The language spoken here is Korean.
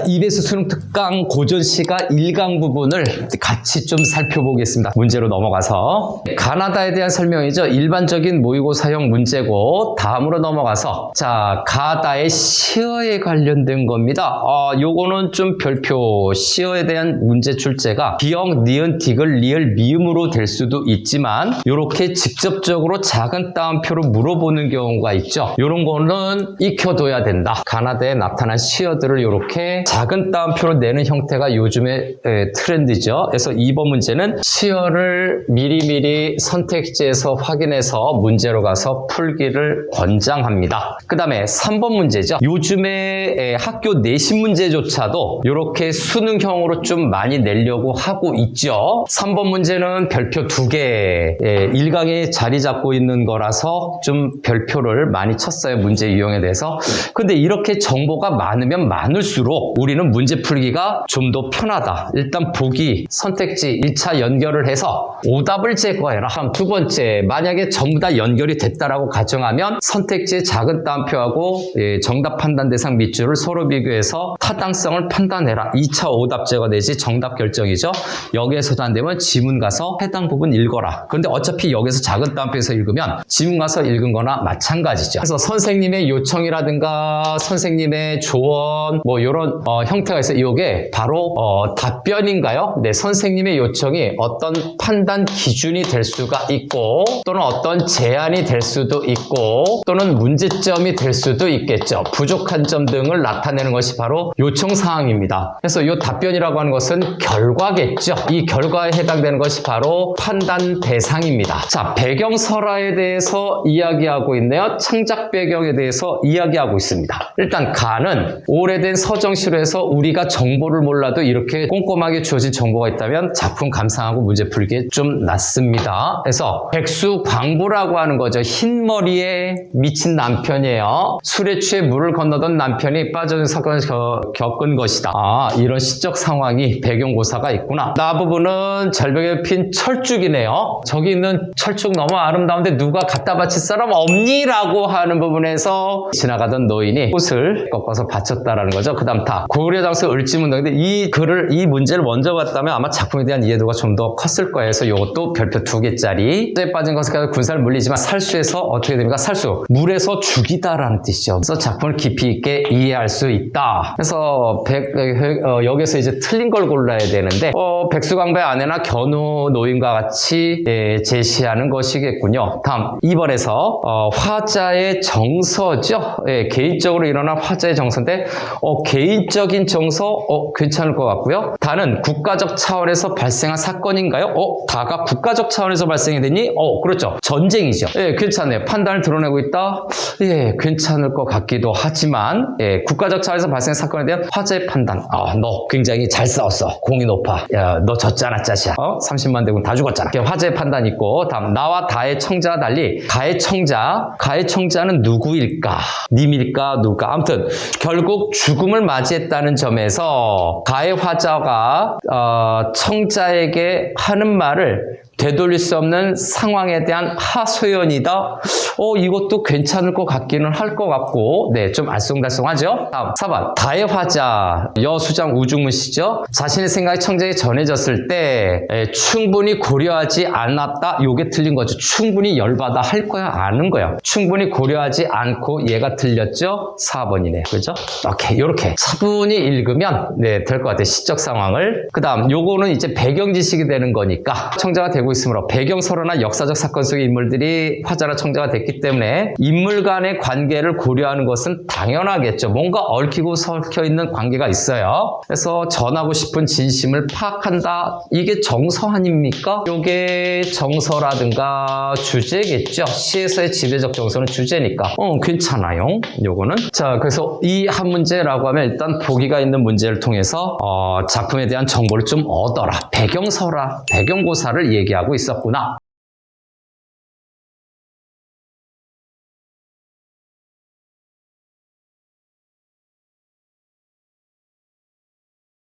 EBS 수능 특강 고전시가 1강 부분을 같이 좀 살펴보겠습니다. 문제로 넘어가서 가나다에 대한 설명이죠. 일반적인 모의고사형 문제고, 다음으로 넘어가서 자, 가다의 시어에 관련된 겁니다. 요거는 좀 별표, 시어에 대한 문제 출제가 비역, 니은, 디귿, 리을, 미음으로 될 수도 있지만 요렇게 직접적으로 작은 따옴표로 물어보는 경우가 있죠. 요런 거는 익혀둬야 된다. 가나다에 나타난 시어들을 요렇게 작은 따옴표로 내는 형태가 요즘의 트렌드죠. 그래서 2번 문제는 시어를 미리미리 선택지에서 확인해서 문제로 가서 풀기를 권장합니다. 그 다음에 3번 문제죠. 요즘에 학교 내신 문제조차도 이렇게 수능형으로 좀 많이 내려고 하고 있죠. 3번 문제는 별표 2개 1강에 자리 잡고 있는 거라서 좀 별표를 많이 쳤어요. 문제 유형에 대해서. 근데 이렇게 정보가 많으면 많을수록 우리는 문제 풀기가 좀 더 편하다. 일단 보기, 선택지 1차 연결을 해서 오답을 제거해라. 다음 두 번째, 만약에 전부 다 연결이 됐다라고 가정하면 선택지의 작은 따옴표하고 정답 판단 대상 밑줄을 서로 비교해서 타당성을 판단해라. 2차 오답 제거 내지 정답 결정이죠. 여기에서도 안 되면 지문 가서 해당 부분 읽어라. 그런데 어차피 여기서 작은 따옴표에서 읽으면 지문 가서 읽은 거나 마찬가지죠. 그래서 선생님의 요청이라든가 선생님의 조언 뭐 이런 형태가 있어요. 이게 바로 답변인가요? 네, 선생님의 요청이 어떤 판단 기준이 될 수가 있고 또는 어떤 제안이 될 수도 있고 또는 문제점이 될 수도 있겠죠. 부족한 점 등을 나타내는 것이 바로 요청사항입니다. 그래서 이 답변이라고 하는 것은 결과겠죠. 이 결과에 해당되는 것이 바로 판단 대상입니다. 자, 배경설화에 대해서 이야기하고 있네요. 창작 배경에 대해서 이야기하고 있습니다. 일단 가는 오래된 서정시로 해서 우리가 정보를 몰라도 이렇게 꼼꼼하게 주어진 정보가 있다면 작품 감상하고 문제 풀기에 좀 낫습니다. 그래서 백수광부라고 하는 거죠. 흰머리에 미친 남편이에요. 술에 취해 물을 건너던 남편이 빠져든 사건을 겪은 것이다. 이런 시적 상황이 배경고사가 있구나. 나 부분은 절벽에 핀 철쭉이네요. 저기 있는 철쭉 너무 아름다운데 누가 갖다 바칠 사람 없니? 라고 하는 부분에서 지나가던 노인이 꽃을 꺾어서 바쳤다라는 거죠. 그 다음 다 고려장수 을지문동인데 이 문제를 먼저 봤다면 아마 작품에 대한 이해도가 좀 더 컸을 거예요. 그래서 이것도 별표 2개짜리. 에 빠진 것은 군사를 물리지만 살수에서 어떻게 됩니까? 살수. 물에서 죽이다라는 뜻이죠. 그래서 작품을 깊이 있게 이해할 수 있다. 그래서 여기서 이제 틀린 걸 골라야 되는데 백수광부의 아내나 견우 노인과 같이 제시하는 것이겠군요. 다음 2번에서 화자의 정서죠. 개인적으로 일어난 화자의 정서인데 개인적인 정서 괜찮을 것 같고요. 다는 국가적 차원에서 발생한 사건인가요? 다가 국가적 차원에서 발생이 되니? 그렇죠. 전쟁이죠. 괜찮네요. 판단을 드러내고 있다. 괜찮을 것 같기도 하지만 국가적 차원에서 발생한 사건에 대한 화자의 판단. 너 굉장히 잘 싸웠어. 공이 높아. 야, 너 졌잖아, 짜시야. 30만 대군 다 죽었잖아. 화자의 판단 있고, 다음 나와 다의 청자와 달리 가의 청자는 누구일까? 님일까? 누굴까? 아무튼 결국 죽음을 맞이했다는 점에서 가의 화자가 청자에게 하는 말을 되돌릴 수 없는 상황에 대한 하소연이다. 이것도 괜찮을 것 같기는 할 것 같고, 좀 알쏭달쏭하죠. 다음 4번 다의 화자 여수장 우중문 씨죠. 자신의 생각이 청자에게 전해졌을 때 충분히 고려하지 않았다. 요게 틀린 거죠. 충분히 열받아 할 거야, 아는 거야. 충분히 고려하지 않고 얘가 틀렸죠. 4번이네요. 그죠? 오케이, 요렇게 차분히 읽으면 될 것 같아요. 시적 상황을. 그 다음 요거는 이제 배경 지식이 되는 거니까 청자가 되고 있으므로 배경설화나 역사적 사건 속의 인물들이 화자나 청자가 됐기 때문에 인물 간의 관계를 고려하는 것은 당연하겠죠. 뭔가 얽히고 설켜 있는 관계가 있어요. 그래서 전하고 싶은 진심을 파악한다. 이게 정서 아닙니까? 이게 정서라든가 주제겠죠. 시에서의 지배적 정서는 주제니까. 괜찮아요. 요거는. 자, 그래서 이 한 문제라고 하면 일단 보기가 있는 문제를 통해서 작품에 대한 정보를 좀 얻어라. 배경설화, 배경고사를 얘기하고 있었구나.